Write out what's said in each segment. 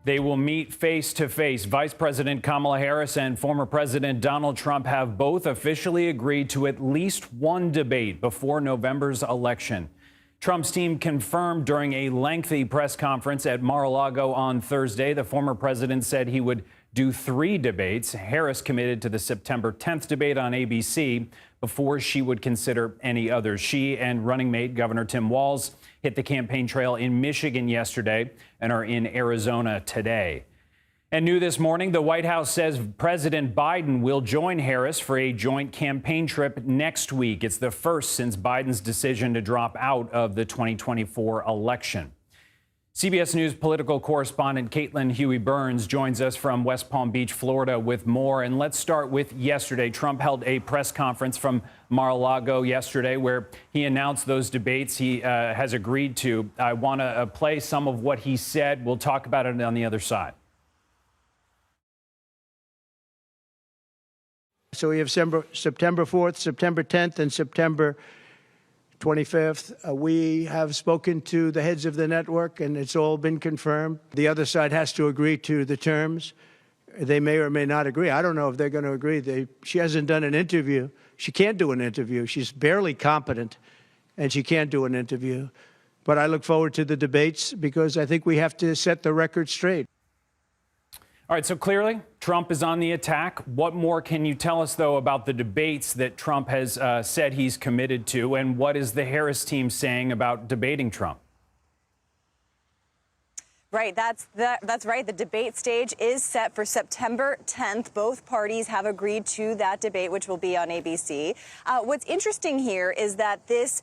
They will meet face to face. Vice President Kamala Harris and former President Donald Trump have both officially agreed to at least one debate before November's election. Trump's team confirmed during a lengthy press conference at Mar-a-Lago on Thursday. The former president said he would do 3 debates. Harris committed to the September 10th debate on ABC before she would consider any others. She and running mate Governor Tim Walz hit the campaign trail in Michigan yesterday and are in Arizona today. And new this morning, the White House says President Biden will join Harris for a joint campaign trip next week. It's the first since Biden's decision to drop out of the 2024 election. CBS News political correspondent Caitlin Huey-Burns joins us from West Palm Beach, Florida, with more. And let's start with yesterday. Trump held a press conference from Mar-a-Lago yesterday where he announced those debates he has agreed to. I want to play some of what he said. We'll talk about it on the other side. So we have September 4th, September 10th, and September 25th. We have spoken to the heads of the network, and it's all been confirmed. The other side has to agree to the terms. They may or may not agree. I don't know if they're going to agree. She hasn't done an interview. She can't do an interview. She's barely competent, and she can't do an interview. But I look forward to the debates because I think we have to set the record straight. All right, so clearly Trump is on the attack. What more can you tell us, though, about the debates that Trump has said he's committed to? And what is the Harris team saying about debating Trump? Right, that's right. The debate stage is set for September 10th. Both parties have agreed to that debate, which will be on ABC. What's interesting here is that this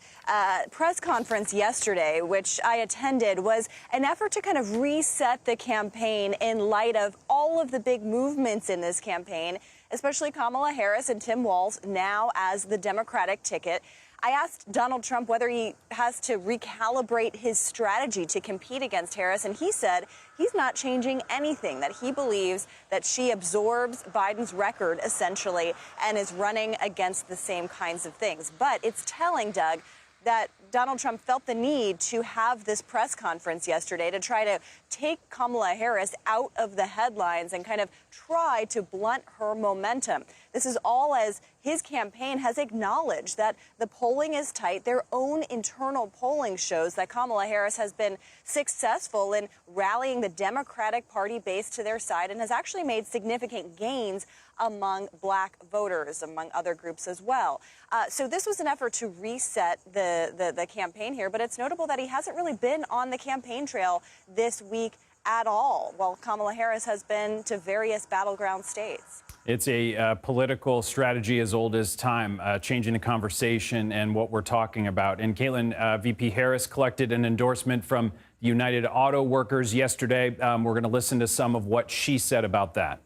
press conference yesterday, which I attended, was an effort to kind of reset the campaign in light of all of the big movements in this campaign, especially Kamala Harris and Tim Walz now as the Democratic ticket. I asked Donald Trump whether he has to recalibrate his strategy to compete against Harris, and he said he's not changing anything, that he believes that she absorbs Biden's record, essentially, and is running against the same kinds of things. But it's telling, Doug, that Donald Trump felt the need to have this press conference yesterday to try to take Kamala Harris out of the headlines and kind of try to blunt her momentum. This is all as his campaign has acknowledged that the polling is tight. Their own internal polling shows that Kamala Harris has been successful in rallying the Democratic Party base to their side and has actually made significant gains among black voters, among other groups as well. So this was an effort to reset the campaign here, but it's notable that he hasn't really been on the campaign trail this week at all, while Kamala Harris has been to various battleground states. It's a political strategy as old as time, changing the conversation and what we're talking about. And Caitlin, VP Harris collected an endorsement from United Auto Workers yesterday. We're going to listen to some of what she said about that.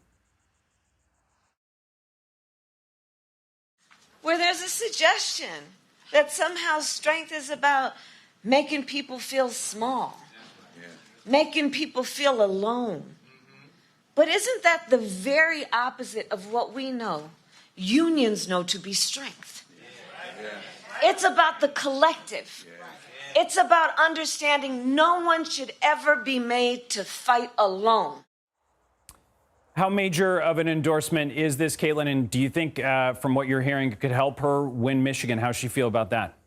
Where there's a suggestion that somehow strength is about making people feel small, making people feel alone. But isn't that the very opposite of what we know unions know to be strength? It's about the collective. It's about understanding no one should ever be made to fight alone. How major of an endorsement is this, Caitlin? And do you think, from what you're hearing, it could help her win Michigan? How does she feel about that?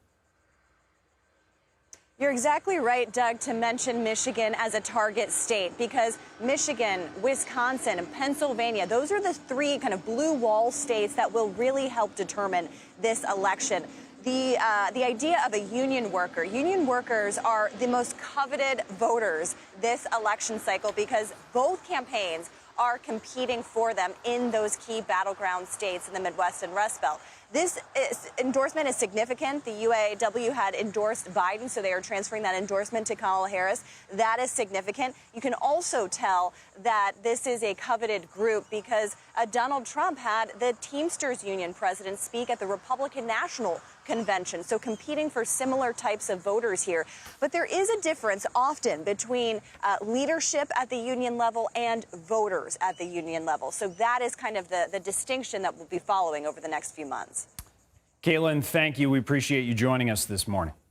You're exactly right, Doug, to mention Michigan as a target state, because Michigan, Wisconsin, and Pennsylvania, those are the 3 kind of blue wall states that will really help determine this election. The idea of a union workers are the most coveted voters this election cycle because both campaigns are competing for them in those key battleground states in the Midwest and Rust Belt. This endorsement is significant. The UAW had endorsed Biden, so they are transferring that endorsement to Kamala Harris. That is significant. You can also tell that this is a coveted group because Donald Trump had the Teamsters Union president speak at the Republican National Convention, so competing for similar types of voters here. But there is a difference often between leadership at the union level and voters at the union level. So that is kind of the distinction that we'll be following over the next few months. Caitlin, thank you. We appreciate you joining us this morning.